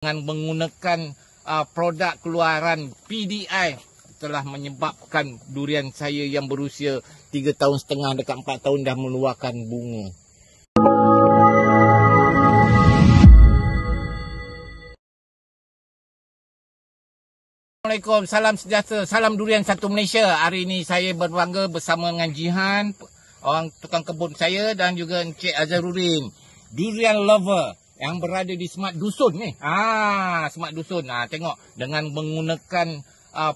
Dengan menggunakan produk keluaran PDI telah menyebabkan durian saya yang berusia 3,5 tahun dekat 4 tahun dah meluahkan bunga. Assalamualaikum, salam sejahtera, salam durian satu Malaysia. Hari ini saya berbangga bersama dengan Jihan, orang tukang kebun saya, dan juga Encik Azharuddin, durian lover yang berada di Smart Dusun ni. Smart Dusun. Tengok, dengan menggunakan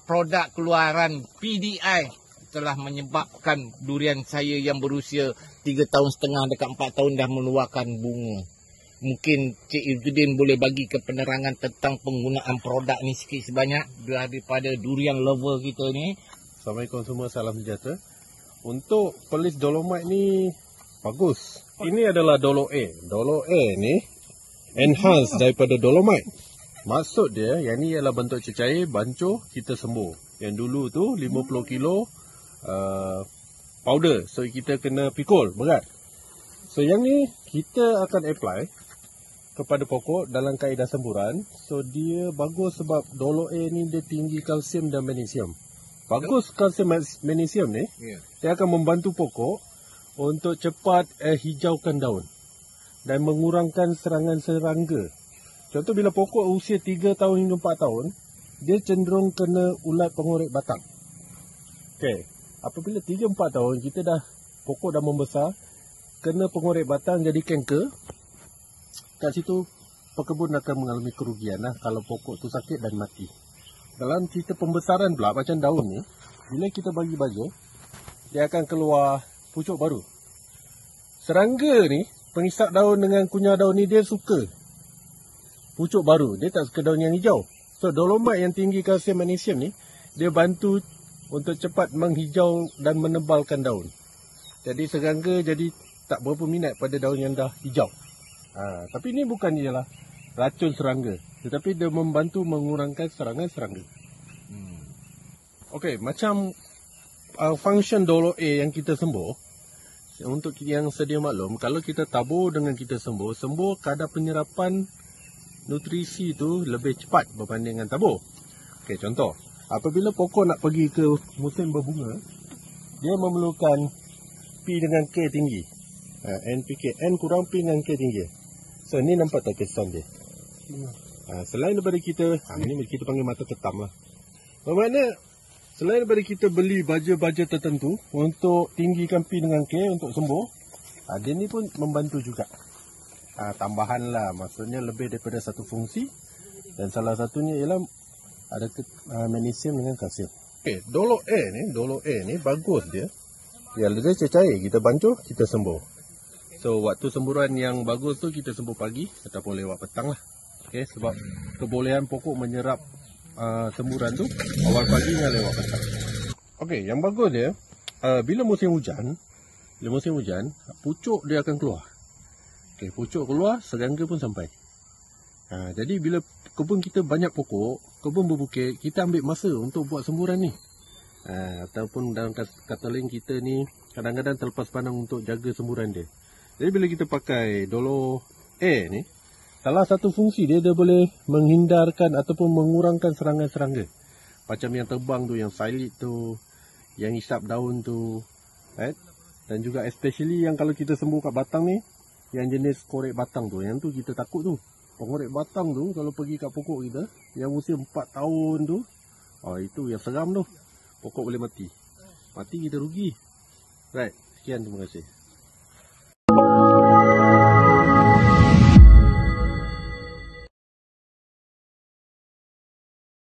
produk keluaran PDI telah menyebabkan durian saya yang berusia 3,5 tahun dekat 4 tahun dah meluahkan bunga. Mungkin Cik Izzuddin boleh bagi ke penerangan tentang penggunaan produk ni sikit sebanyak daripada durian lover kita ni. Assalamualaikum semua, salam sejahtera. Untuk pelis dolomite ni bagus. Ini adalah Dolo A. Dolo A ni enhance daripada dolomite. Maksud dia, yang ni ialah bentuk cecair, bancuh, kita sembuh. Yang dulu tu 50 kilo powder. So kita kena pikul, berat. So yang ni kita akan apply kepada pokok dalam kaedah semburan. So dia bagus sebab Dolo A ni dia tinggi kalsium dan magnesium. Bagus kalsium magnesium ni, dia akan membantu pokok untuk cepat hijaukan daun dan mengurangkan serangan serangga. Contoh bila pokok usia 3 tahun hingga 4 tahun, dia cenderung kena ulat pengorek batang. Okey, apabila 3-4 tahun pokok dah membesar, kena pengorek batang jadi kanker, kat situ pekebun akan mengalami kerugian kalau pokok tu sakit dan mati. Dalam cerita pembesaran pula, macam daun ni, bila kita bagi baju, dia akan keluar pucuk baru. Serangga ni, pengisap daun dengan kunyah daun ni, dia suka pucuk baru. Dia tak suka daun yang hijau. So dolomite yang tinggi kalsium magnesium ni, dia bantu untuk cepat menghijau dan menebalkan daun. Jadi serangga jadi tak berapa minat pada daun yang dah hijau. Tapi ini bukan ialah racun serangga, tetapi dia membantu mengurangkan serangan serangga. Okey, macam function Dolo A yang kita sembuh, untuk yang sedia maklum, kalau kita tabur dengan kita sembuh kadar penyerapan nutrisi tu lebih cepat berbanding dengan tabur. Okey, contoh, apabila pokok nak pergi ke musim berbunga, dia memerlukan P dengan K tinggi. NPK, N kurang P dengan K tinggi. So, ni nampak tak kesan dia. Selain daripada kita, ini kita panggil mata ketam lah. Bermakna, selain daripada kita beli baja-baja tertentu untuk tinggikan P dengan K untuk sembuh, dia ni pun membantu juga. Tambahan lah, maksudnya lebih daripada satu fungsi. Dan salah satunya ialah ada magnesium dengan kalsium. Okay, Dolo A ni bagus dia. Ya, dia cecair, kita bancuh, kita sembuh. So, waktu semburan yang bagus tu kita sembuh pagi ataupun lewat petang lah. Okay, sebab kebolehan pokok menyerap semburan tu awal pagi dengan lewat petang. Okay, yang bagus dia, bila musim hujan, pucuk dia akan keluar. Okay, pucuk keluar, serangga pun sampai. Jadi bila kebun kita banyak pokok, kebun berbukit, kita ambil masa untuk buat semburan ni. Ataupun dalam kata lain, kita ni kadang-kadang terlepas pandang untuk jaga semburan dia. Jadi bila kita pakai Dolo A ni, salah satu fungsi dia boleh menghindarkan ataupun mengurangkan serangan serangga. Macam yang terbang tu, yang silid tu, yang hisap daun tu, right? Dan juga especially yang kalau kita sembuh kat batang ni, yang jenis korek batang tu, yang tu kita takut tu. Pengorek batang tu kalau pergi kat pokok kita, yang usia 4 tahun tu, itu yang seram tu. Pokok boleh mati. Mati kita rugi. Right, sekian, terima kasih.